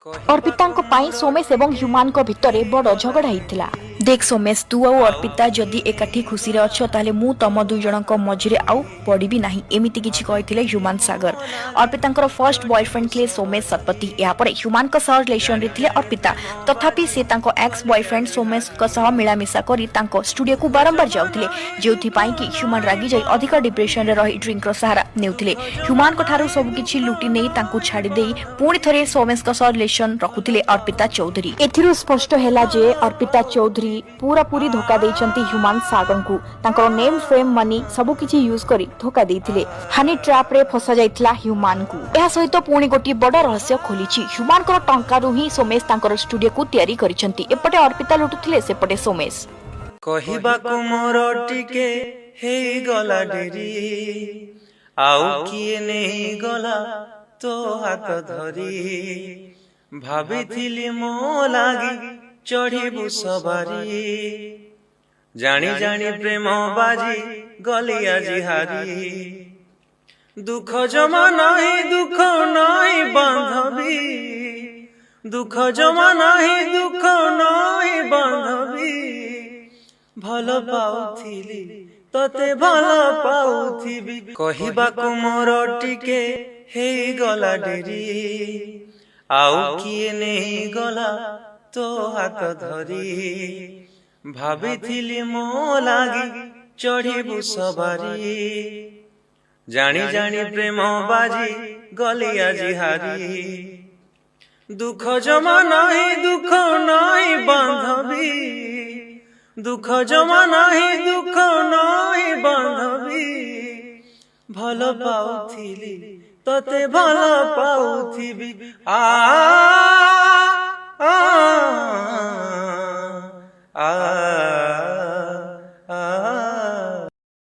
अर्पिता सोमेश एवं ह्यूमान भितर बड़ झगड़ा होता। देख सोमेश, तू आउ अर्पिता जदि एकाठी खुशी अच्छ ताले मु तम दुई जन मझिरे आउ पड़बी नाही, एमिति किछि कहिथिले ह्यूमान सागर। अर्पिता फर्स्ट बॉयफ्रेंड थे सोमेश शतपथी। यापर ह्यूमान रिलेशन रे थिले अर्पिता, तथापि से तांको एक्स बॉयफ्रेंड सोमेश मिलामिशा करी तांको स्टूडियो को बारंबार जाउथिले, जेउथिपाई कि ह्यूमान रागी जाई अधिक डिप्रेशन रे रही ड्रिंक रो सहारा नेउथिले। ह्यूमान को ठारू सब किछि लुटी नै तांको छाडी देई पुणी थरे सोमेश रिलेशन रखुथिले अर्पिता चौधरी। एथिरु स्पष्ट हैला जे अर्पिता चौधरी पूरा पूरी धोखा देइचंती ह्यूमान सागर को। तांकर नेम फ्रेम मनी सब किछि यूज करी धोखा देइथिले। हानी ट्रैप रे फसा जाइथिला ह्यूमान को। एहा सहित पुणी गोटी बड़ रहस्य खोलिछि। ह्यूमान को टंका रु ही सोमेश तांकर स्टूडियो को तयारी करिसंती। एपटे अर्पिता लुटुथिले, सेपटे सोमेश। कहिबा को मोर टिके हे गला डेरी, आउ किए नहीं गला तो हाथ धरी, भाविथिली मो लागी चढ़ीबू सवारी, जानी जानी प्रेम बाजी गली आजी हारी, दुख जमा नहीं दुख नहीं बांधवी, दुख जमा नहीं दुख नहीं बांधवी, भल पाउथिली तते भल पाउथिबी, कहिबाकु मोर टिके हे गला डेरी, आउ किए नहीं गला तो हाथ धरी, भाविथिली मो लागी चढ़ीबू सवारी, जानी जानी प्रेम बाजी गली आजी हारी, दुख जमा नहीं दुख नहीं बांधवी, दुख जमा नहीं दुख नहीं बांधवी, भल पाउथिली तते भल पाउथिबी, आ आ आ